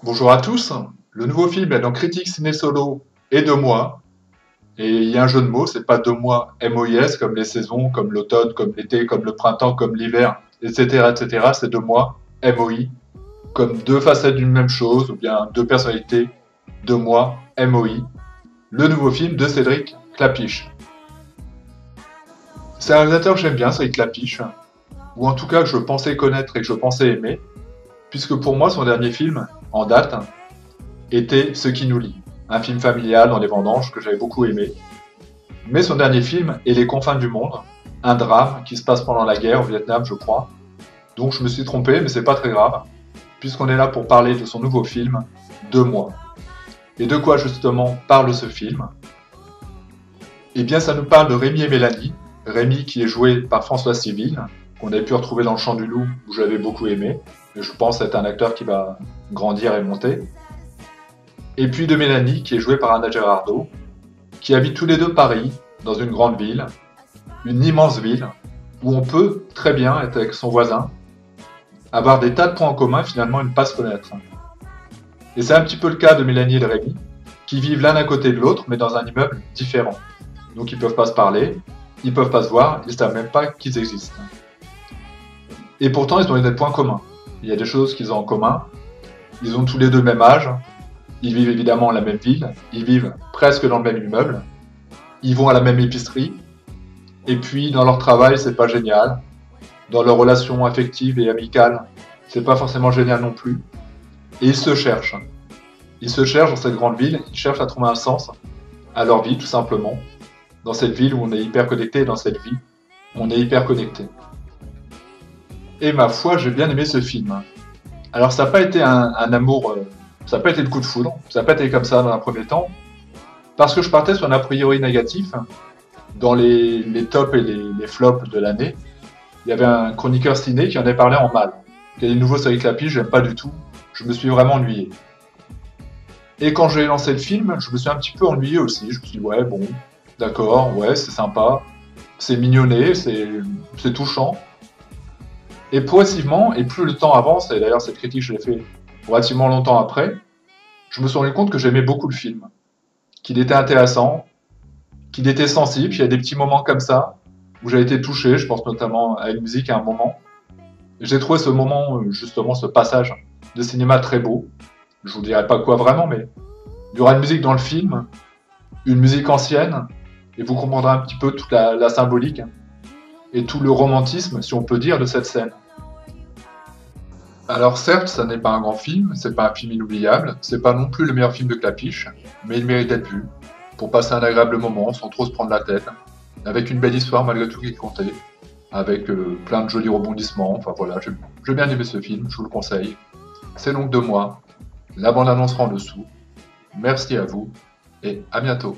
Bonjour à tous. Le nouveau film est dans Critique Ciné Solo et Deux mois. Et il y a un jeu de mots, c'est pas deux mois MOIS comme les saisons, comme l'automne, comme l'été, comme le printemps, comme l'hiver, etc., etc. C'est deux mois MOI, comme deux facettes d'une même chose, ou bien deux personnalités, deux mois MOI. Le nouveau film de Cédric Klapisch. C'est un réalisateur que j'aime bien, Cédric Klapisch, ou en tout cas que je pensais connaître et que je pensais aimer, puisque pour moi son dernier film, en date, était Ce qui nous lie, un film familial dans les vendanges que j'avais beaucoup aimé. Mais son dernier film est Les confins du monde, un drame qui se passe pendant la guerre au Vietnam, je crois. Donc je me suis trompé, mais c'est pas très grave, puisqu'on est là pour parler de son nouveau film, Deux mois. Et de quoi justement parle ce film? Eh bien ça nous parle de Rémi et Mélanie, Rémi qui est joué par François Civil, qu'on avait pu retrouver dans Le Chant du Loup, où j'avais beaucoup aimé, et je pense être un acteur qui va grandir et monter. Et puis de Mélanie, qui est jouée par Anna Girardot, qui habitent tous les deux Paris, dans une grande ville, une immense ville, où on peut très bien être avec son voisin, avoir des tas de points en commun et finalement ne pas se connaître. Et c'est un petit peu le cas de Mélanie et de Rémi, qui vivent l'un à côté de l'autre, mais dans un immeuble différent. Donc ils peuvent pas se parler, ils peuvent pas se voir, ils savent même pas qu'ils existent. Et pourtant ils ont des points communs. Il y a des choses qu'ils ont en commun. Ils ont tous les deux le même âge, ils vivent évidemment dans la même ville, ils vivent presque dans le même immeuble, ils vont à la même épicerie, et puis dans leur travail, c'est pas génial. Dans leurs relations affectives et amicales, c'est pas forcément génial non plus. Et ils se cherchent. Ils se cherchent dans cette grande ville, ils cherchent à trouver un sens à leur vie, tout simplement. Dans cette ville où on est hyper connecté, et dans cette vie où on est hyper connecté. Et ma foi, j'ai bien aimé ce film. Alors ça n'a pas été un amour, ça n'a pas été le coup de foudre, ça n'a pas été comme ça dans un premier temps, parce que je partais sur un a priori négatif. Dans les tops et les flops de l'année, il y avait un chroniqueur ciné qui en avait parlé en mal. Il y a des nouveaux Cédric Klapisch, j'aime pas du tout, je me suis vraiment ennuyé. Et quand j'ai lancé le film, je me suis un petit peu ennuyé aussi, je me suis dit ouais bon, d'accord, ouais c'est sympa, c'est mignonné, c'est touchant. Et progressivement, et plus le temps avance, et d'ailleurs cette critique je l'ai fait relativement longtemps après, je me suis rendu compte que j'aimais beaucoup le film, qu'il était intéressant, qu'il était sensible, il y a des petits moments comme ça, où j'ai été touché, je pense notamment à une musique à un moment. J'ai trouvé ce moment, justement, ce passage de cinéma très beau. Je vous dirai pas quoi vraiment, mais il y aura une musique dans le film, une musique ancienne, et vous comprendrez un petit peu toute la symbolique et tout le romantisme, si on peut dire, de cette scène. Alors certes, ça n'est pas un grand film, c'est pas un film inoubliable, c'est pas non plus le meilleur film de Klapisch, mais il mérite d'être vu, pour passer un agréable moment sans trop se prendre la tête, avec une belle histoire malgré tout qui comptait, avec plein de jolis rebondissements, enfin voilà, j'ai bien aimé ce film, je vous le conseille. C'est donc Deux mois, la bande-annonce sera en dessous. Merci à vous, et à bientôt.